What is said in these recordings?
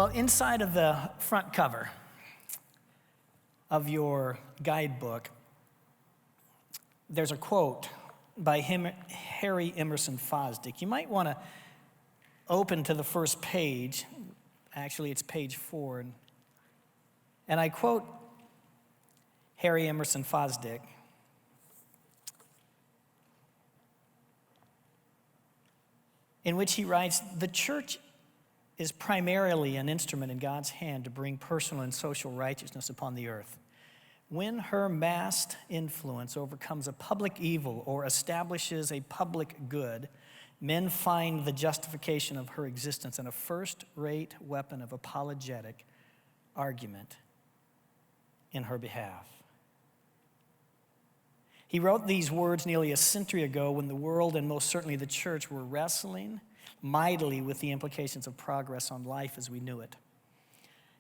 Well, inside of the front cover of your guidebook, there's a quote by Harry Emerson Fosdick. You might want to open to the first page. Actually, it's page 4. And I quote Harry Emerson Fosdick. In which he writes, "The church is primarily an instrument in God's hand to bring personal and social righteousness upon the earth. When her massed influence overcomes a public evil or establishes a public good, men find the justification of her existence in a first-rate weapon of apologetic argument in her behalf." He wrote these words nearly a century ago when the world, and most certainly the church, were wrestling mightily with the implications of progress on life as we knew it.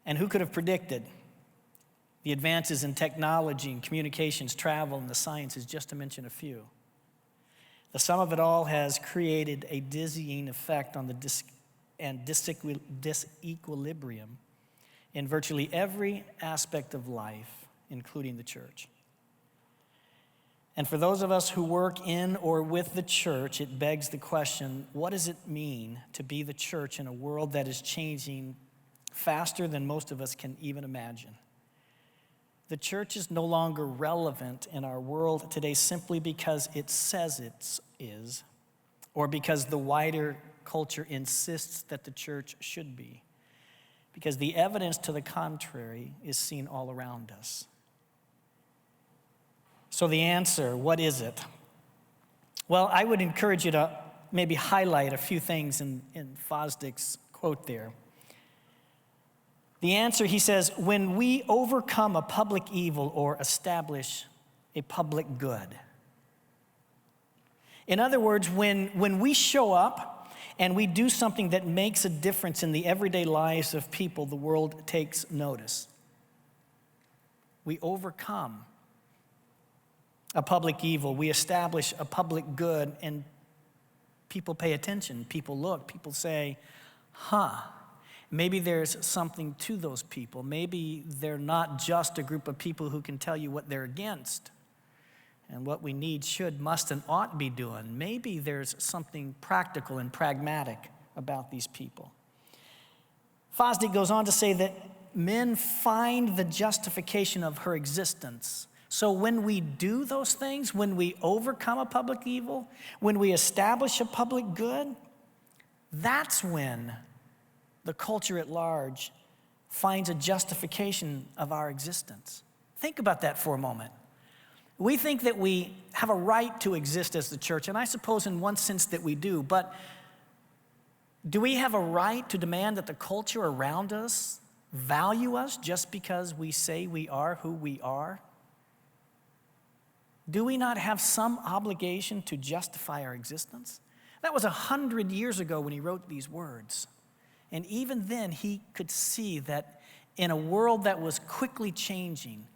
And who could have predicted the advances in technology and communications, travel, and the sciences, just to mention a few? The sum of it all has created a dizzying effect on the disequilibrium in virtually every aspect of life, including the church. And for those of us who work in or with the church, it begs the question, what does it mean to be the church in a world that is changing faster than most of us can even imagine? The church is no longer relevant in our world today simply because it says it is, or because the wider culture insists that the church should be, because the evidence to the contrary is seen all around us. So the answer, what is it? Well, I would encourage you to maybe highlight a few things in Fosdick's quote there. The answer, he says, when we overcome a public evil or establish a public good. In other words, when we show up and we do something that makes a difference in the everyday lives of people, the world takes notice. We overcome a public evil. We establish a public good, and people pay attention. People look. People say, maybe there's something to those people. Maybe they're not just a group of people who can tell you what they're against and what we need, should, must, and ought be doing. Maybe there's something practical and pragmatic about these people. Fosdick goes on to say that men find the justification of her existence. So when we do those things, when we overcome a public evil, when we establish a public good, that's when the culture at large finds a justification of our existence. Think about that for a moment. We think that we have a right to exist as the church, and I suppose in one sense that we do, but do we have a right to demand that the culture around us value us just because we say we are who we are? Do we not have some obligation to justify our existence? That was 100 years ago when he wrote these words. And even then, he could see that in a world that was quickly changing,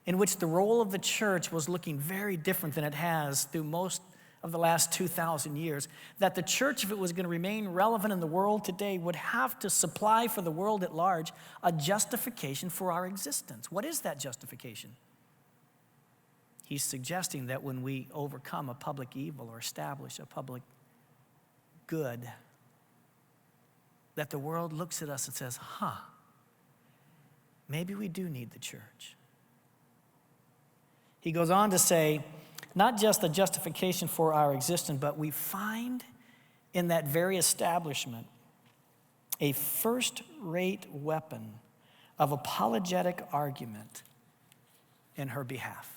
in which the role of the church was looking very different than it has through most of the last 2,000 years, that the church, if it was going to remain relevant in the world today, would have to supply for the world at large a justification for our existence. What is that justification? He's suggesting that when we overcome a public evil or establish a public good, that the world looks at us and says, maybe we do need the church. He goes on to say, not just the justification for our existence, but we find in that very establishment a first-rate weapon of apologetic argument in her behalf.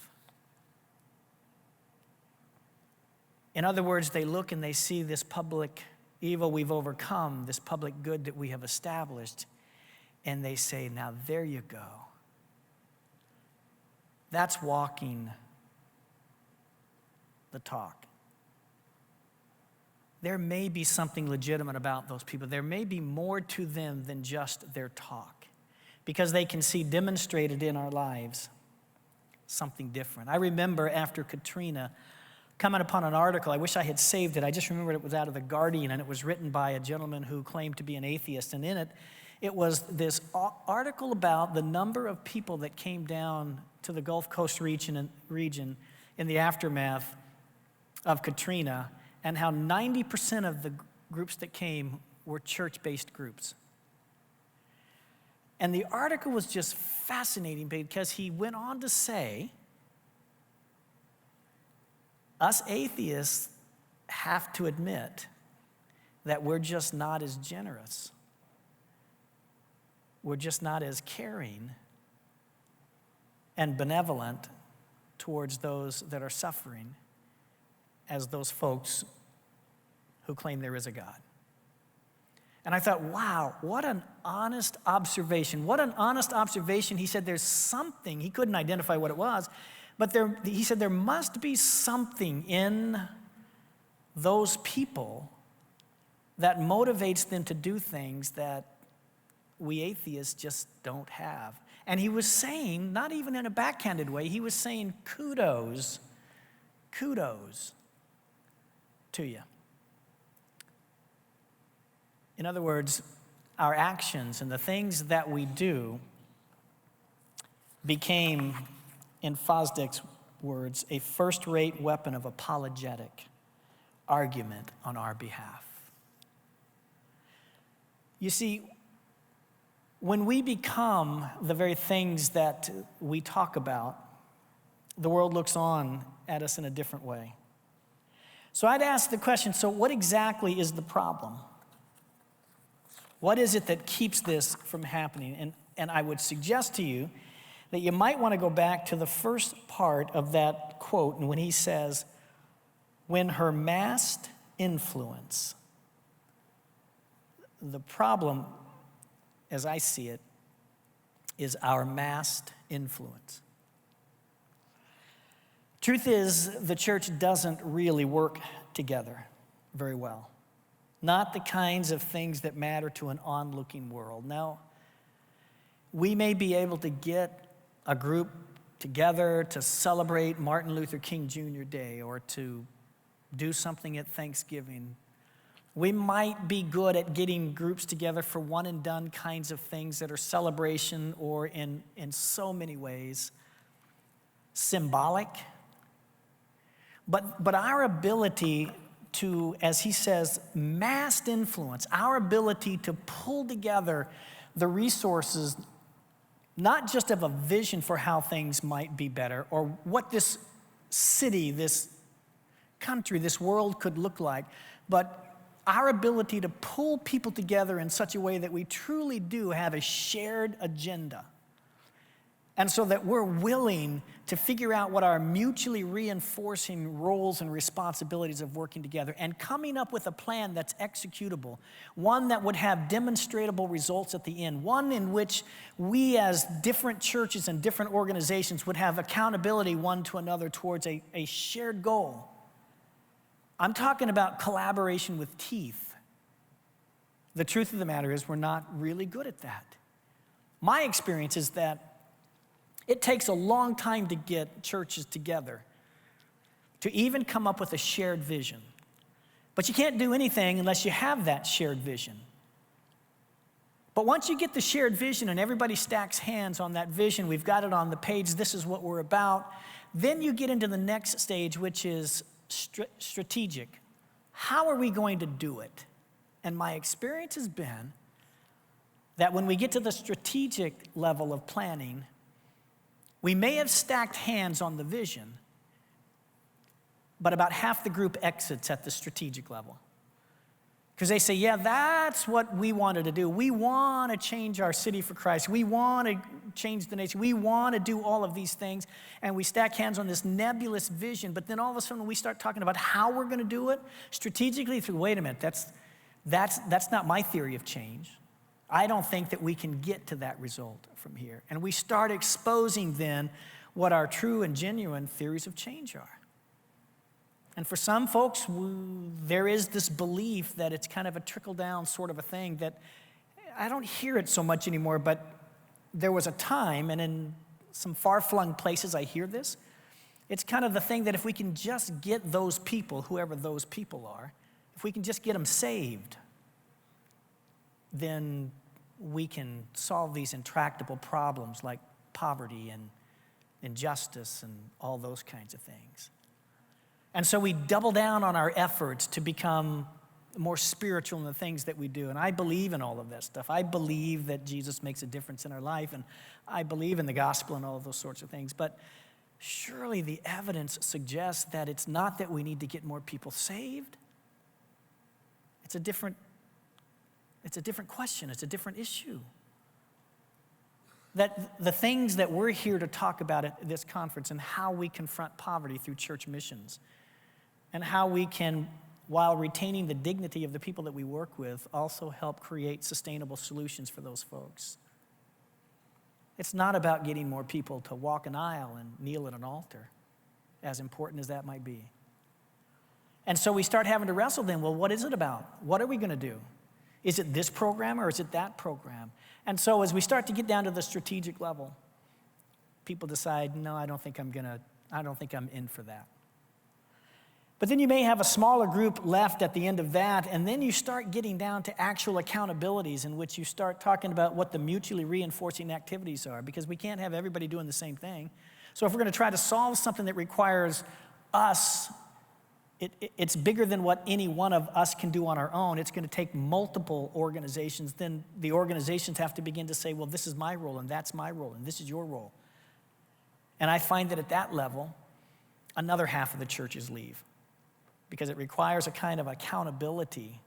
In other words, they look and they see this public evil we've overcome, this public good that we have established, and they say, now there you go. That's walking the talk. There may be something legitimate about those people. There may be more to them than just their talk, because they can see demonstrated in our lives something different. I remember after Katrina, coming upon an article. I wish I had saved it. I just remembered it was out of The Guardian, and it was written by a gentleman who claimed to be an atheist. And in it, It was this article about the number of people that came down to the Gulf Coast region in the aftermath of Katrina, and how 90% of the groups that came were church-based groups. And the article was just fascinating because he went on to say, us atheists have to admit that we're just not as generous. We're just not as caring and benevolent towards those that are suffering as those folks who claim there is a God. And I thought, wow, what an honest observation. What an honest observation. He said there's something, he couldn't identify what it was, but he said there must be something in those people that motivates them to do things that we atheists just don't have. And he was saying, not even in a backhanded way, he was saying kudos to you. In other words, our actions and the things that we do became, in Fosdick's words, a first-rate weapon of apologetic argument on our behalf. You see, when we become the very things that we talk about, the world looks on at us in a different way. So I'd ask the question, so what exactly is the problem? What is it that keeps this from happening? And I would suggest to you that you might want to go back to the first part of that quote, and when he says, when her massed influence, the problem, as I see it, is our massed influence. Truth is, the church doesn't really work together very well. Not the kinds of things that matter to an onlooking world. Now, we may be able to get a group together to celebrate Martin Luther King Jr. Day or to do something at Thanksgiving. We might be good at getting groups together for one and done kinds of things that are celebration or in so many ways symbolic. But our ability to, as he says, massed influence, our ability to pull together the resources, not just of a vision for how things might be better or what this city, this country, this world could look like, but our ability to pull people together in such a way that we truly do have a shared agenda. And so that we're willing to figure out what our mutually reinforcing roles and responsibilities of working together and coming up with a plan that's executable, one that would have demonstrable results at the end, one in which we as different churches and different organizations would have accountability one to another towards a shared goal. I'm talking about collaboration with teeth. The truth of the matter is we're not really good at that. My experience is that it takes a long time to get churches together to even come up with a shared vision. But you can't do anything unless you have that shared vision. But once you get the shared vision and everybody stacks hands on that vision, we've got it on the page, this is what we're about, then you get into the next stage, which is strategic. How are we going to do it? And my experience has been that when we get to the strategic level of planning, we may have stacked hands on the vision, but about half the group exits at the strategic level. Because they say, yeah, that's what we wanted to do. We want to change our city for Christ. We want to change the nation. We want to do all of these things. And we stack hands on this nebulous vision. But then all of a sudden, when we start talking about how we're going to do it, strategically through, wait a minute, that's not my theory of change. I don't think that we can get to that result from here. And we start exposing then what our true and genuine theories of change are. And for some folks, there is this belief that it's kind of a trickle-down sort of a thing that I don't hear it so much anymore, but there was a time, and in some far-flung places I hear this, it's kind of the thing that if we can just get those people, whoever those people are, if we can just get them saved, then we can solve these intractable problems like poverty and injustice and all those kinds of things. And so we double down on our efforts to become more spiritual in the things that we do. And I believe in all of that stuff. I believe that Jesus makes a difference in our life, and I believe in the gospel and all of those sorts of things. But surely the evidence suggests that it's not that we need to get more people saved. It's a different question. It's a different issue. That the things that we're here to talk about at this conference and how we confront poverty through church missions and how we can, while retaining the dignity of the people that we work with, also help create sustainable solutions for those folks. It's not about getting more people to walk an aisle and kneel at an altar, as important as that might be. And so we start having to wrestle then, well, what is it about? What are we going to do? Is it this program or is it that program? And so as we start to get down to the strategic level, people decide, no, I don't think I'm in for that. But then you may have a smaller group left at the end of that, and then you start getting down to actual accountabilities in which you start talking about what the mutually reinforcing activities are, because we can't have everybody doing the same thing. So if we're going to try to solve something that requires us, it's bigger than what any one of us can do on our own. It's going to take multiple organizations. Then the organizations have to begin to say, well, this is my role, and that's my role, and this is your role. And I find that at that level, another half of the churches leave, because it requires a kind of accountability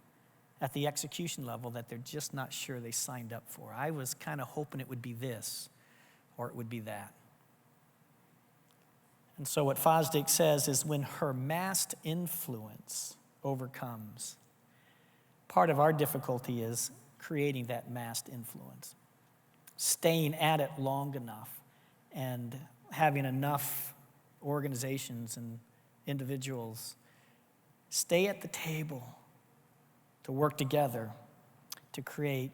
at the execution level that they're just not sure they signed up for. I was kind of hoping it would be this, or it would be that. And so what Fosdick says is when her massed influence overcomes, part of our difficulty is creating that massed influence, staying at it long enough and having enough organizations and individuals stay at the table to work together to create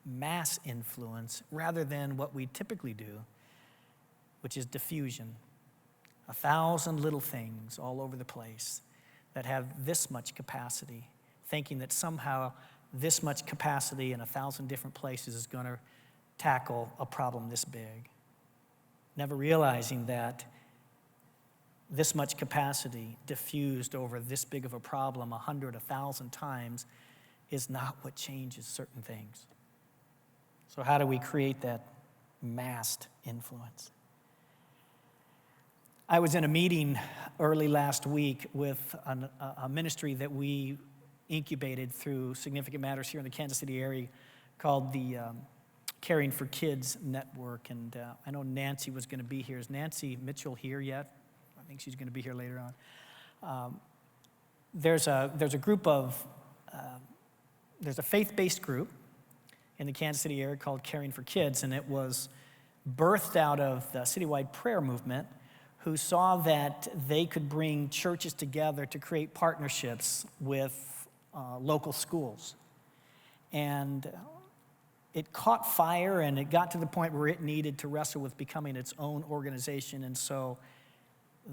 mass influence rather than what we typically do, which is diffusion. 1,000 little things all over the place that have this much capacity, thinking that somehow this much capacity in 1,000 different places is going to tackle a problem this big. Never realizing that this much capacity diffused over this big of a problem 100, 1,000 times is not what changes certain things. So how do we create that massed influence? I was in a meeting early last week with a ministry that we incubated through Significant Matters here in the Kansas City area called the Caring for Kids Network. And I know Nancy was going to be here. Is Nancy Mitchell here yet? I think she's going to be here later on. There's a group of, there's a faith-based group in the Kansas City area called Caring for Kids, and it was birthed out of the citywide prayer movement, who saw that they could bring churches together to create partnerships with local schools. And it caught fire, and it got to the point where it needed to wrestle with becoming its own organization. And so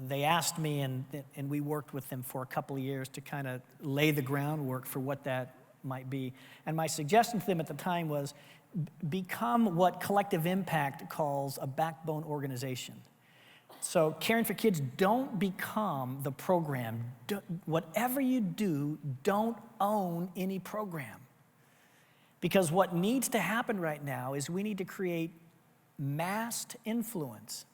they asked me, and we worked with them for a couple of years to kind of lay the groundwork for what that might be. And my suggestion to them at the time was become what Collective Impact calls a backbone organization. So Caring for Kids, don't become the program. Whatever you do, don't own any program. Because what needs to happen right now is we need to create massed influence.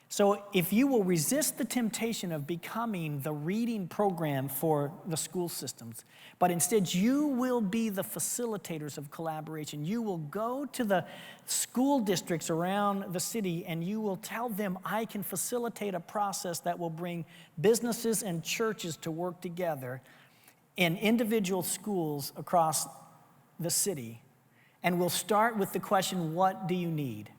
So if you will resist the temptation of becoming the reading program for the school systems, but instead you will be the facilitators of collaboration. You will go to the school districts around the city and you will tell them, I can facilitate a process that will bring businesses and churches to work together in individual schools across the city. And we'll start with the question, what do you need?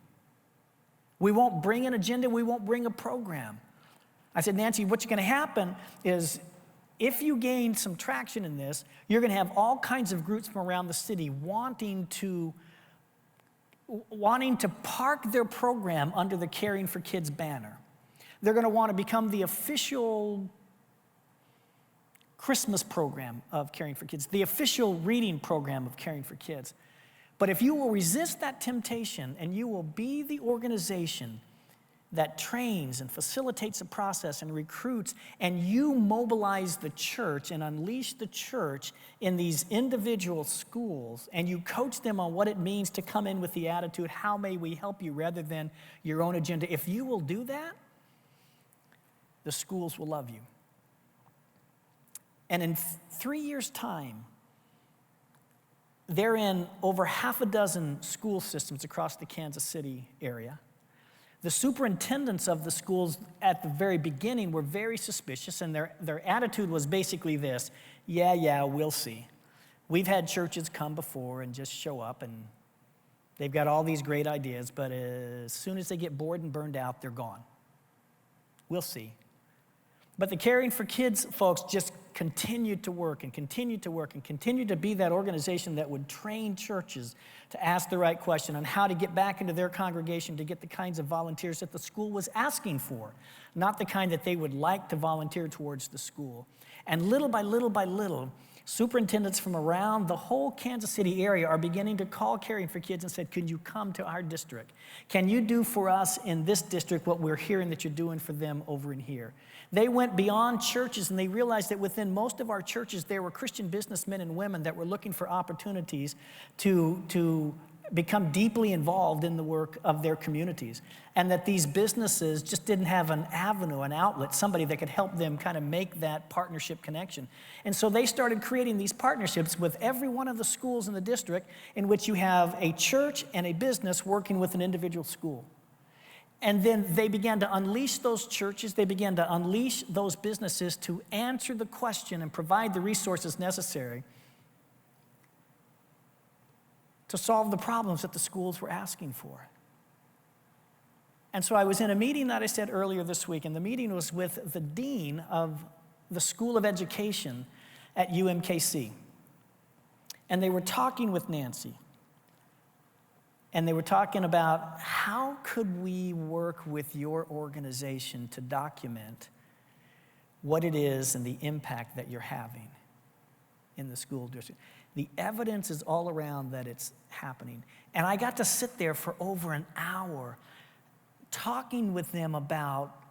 We won't bring an agenda, we won't bring a program. I said, Nancy, what's going to happen is if you gain some traction in this, you're going to have all kinds of groups from around the city wanting to park their program under the Caring for Kids banner. They're going to want to become the official Christmas program of Caring for Kids, the official reading program of Caring for Kids. But if you will resist that temptation and you will be the organization that trains and facilitates the process and recruits, and you mobilize the church and unleash the church in these individual schools, and you coach them on what it means to come in with the attitude, how may we help you, rather than your own agenda. If you will do that, the schools will love you. And in 3 years' time, they're in over half a dozen school systems across the Kansas City area. The superintendents of the schools at the very beginning were very suspicious, and their attitude was basically this: yeah, we'll see. We've had churches come before and just show up, and they've got all these great ideas, but as soon as they get bored and burned out, they're gone. We'll see. But the Caring for Kids folks just continued to work and continued to work and continued to be that organization that would train churches to ask the right question on how to get back into their congregation to get the kinds of volunteers that the school was asking for, not the kind that they would like to volunteer towards the school. And little by little by little, superintendents from around the whole Kansas City area are beginning to call Caring for Kids and said, "Can you come to our district? Can you do for us in this district what we're hearing that you're doing for them over in here?" They went beyond churches, and they realized that within most of our churches, there were Christian businessmen and women that were looking for opportunities to become deeply involved in the work of their communities, and that these businesses just didn't have an avenue, an outlet, somebody that could help them kind of make that partnership connection. And so they started creating these partnerships with every one of the schools in the district, in which you have a church and a business working with an individual school. And then they began to unleash those churches, they began to unleash those businesses to answer the question and provide the resources necessary to solve the problems that the schools were asking for. And so I was in a meeting that I said earlier this week, and the meeting was with the dean of the School of Education at UMKC. And they were talking with Nancy. And they were talking about how could we work with your organization to document what it is and the impact that you're having in the school district. The evidence is all around that it's happening. And I got to sit there for over an hour talking with them about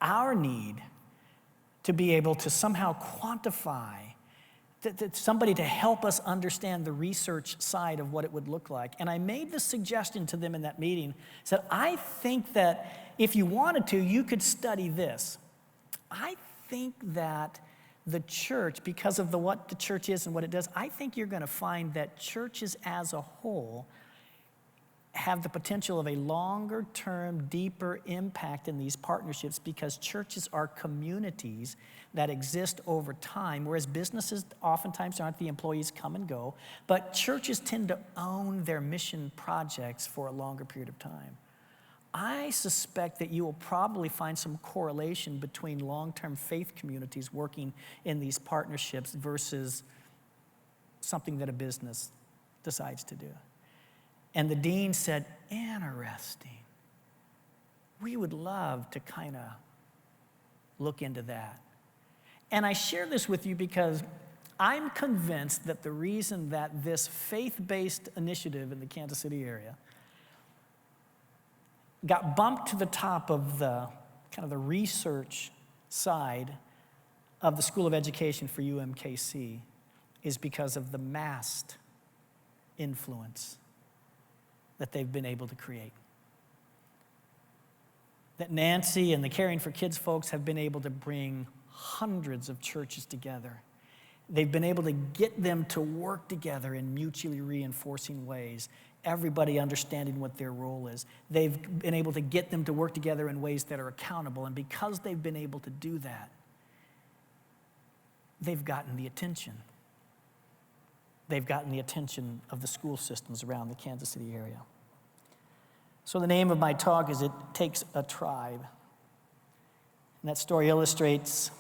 our need to be able to somehow quantify, that somebody to help us understand the research side of what it would look like. And I made the suggestion to them in that meeting, said, I think that if you wanted to, you could study this. I think that the church, because of what the church is and what it does, I think you're going to find that churches as a whole have the potential of a longer term, deeper impact in these partnerships, because churches are communities that exist over time, whereas businesses oftentimes aren't. The employees come and go, but churches tend to own their mission projects for a longer period of time. I suspect that you will probably find some correlation between long-term faith communities working in these partnerships versus something that a business decides to do. And the dean said, interesting. We would love to kind of look into that. And I share this with you because I'm convinced that the reason that this faith-based initiative in the Kansas City area got bumped to the top of the kind of the research side of the School of Education for UMKC is because of the massed influence that they've been able to create. That Nancy and the Caring for Kids folks have been able to bring hundreds of churches together. They've been able to get them to work together in mutually reinforcing ways, everybody understanding what their role is. They've been able to get them to work together in ways that are accountable, and because they've been able to do that, they've gotten the attention. They've gotten the attention of the school systems around the Kansas City area. So the name of my talk is It Takes a Tribe. And that story illustrates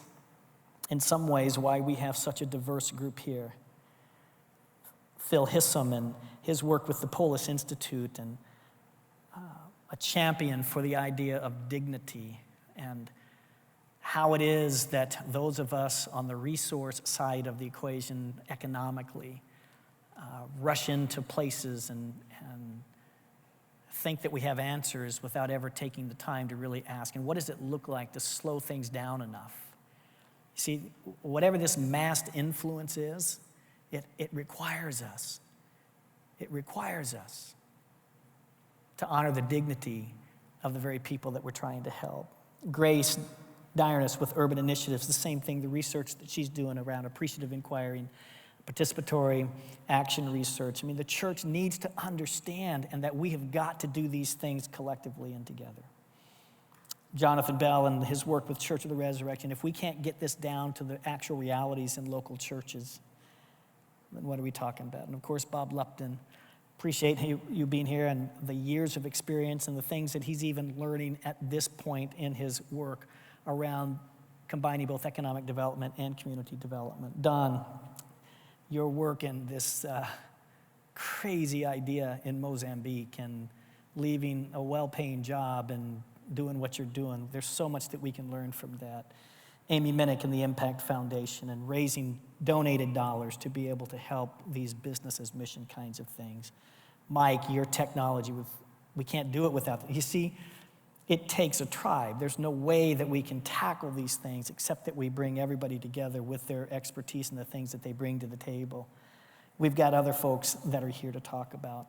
in some ways why we have such a diverse group here. Phil Hissom and his work with the Polis Institute, and a champion for the idea of dignity, and how it is that those of us on the resource side of the equation economically rush into places and think that we have answers without ever taking the time to really ask. And what does it look like to slow things down enough? You see, whatever this massed influence is, it requires us. It requires us to honor the dignity of the very people that we're trying to help. Grace Dyerness with Urban Initiatives, the same thing, the research that she's doing around appreciative inquiry, participatory action research. I mean, the church needs to understand and that we have got to do these things collectively and together. Jonathan Bell and his work with Church of the Resurrection, if we can't get this down to the actual realities in local churches, then what are we talking about? And of course, Bob Lupton, appreciate you being here and the years of experience and the things that he's even learning at this point in his work around combining both economic development and community development. Don, your work in this crazy idea in Mozambique and leaving a well-paying job and doing what you're doing. There's so much that we can learn from that. Amy Minnick and the Impact Foundation and raising donated dollars to be able to help these businesses, mission kinds of things. Mike, your technology, we can't do it without, you see, it takes a tribe. There's no way that we can tackle these things except that we bring everybody together with their expertise and the things that they bring to the table. We've got other folks that are here to talk about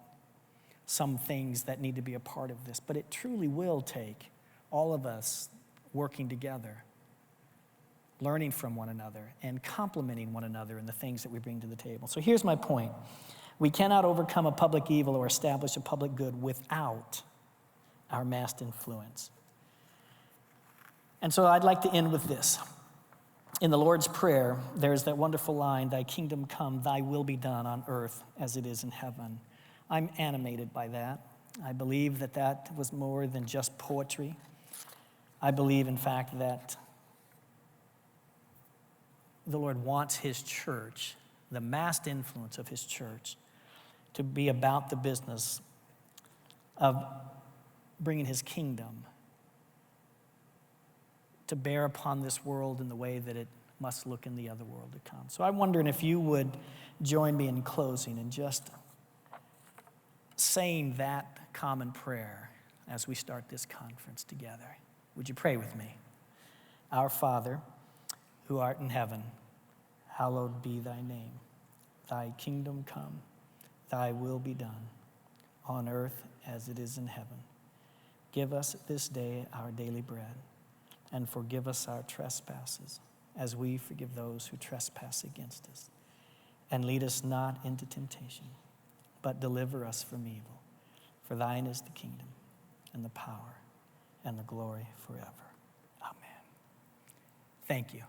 some things that need to be a part of this, but it truly will take all of us working together, learning from one another, and complementing one another in the things that we bring to the table. So here's my point. We cannot overcome a public evil or establish a public good without our massed influence. And so I'd like to end with this. In the Lord's Prayer, there's that wonderful line, "Thy kingdom come, thy will be done on earth as it is in heaven." I'm animated by that. I believe that that was more than just poetry. I believe, in fact, that the Lord wants his church, the massed influence of his church, to be about the business of bringing his kingdom to bear upon this world in the way that it must look in the other world to come. So I'm wondering if you would join me in closing and just saying that common prayer as we start this conference together. Would you pray with me? Our Father, who art in heaven, hallowed be thy name. Thy kingdom come, thy will be done, on earth as it is in heaven. Give us this day our daily bread, and forgive us our trespasses, as we forgive those who trespass against us. And lead us not into temptation, but deliver us from evil. For thine is the kingdom, and the power, and the glory forever. Amen. Thank you.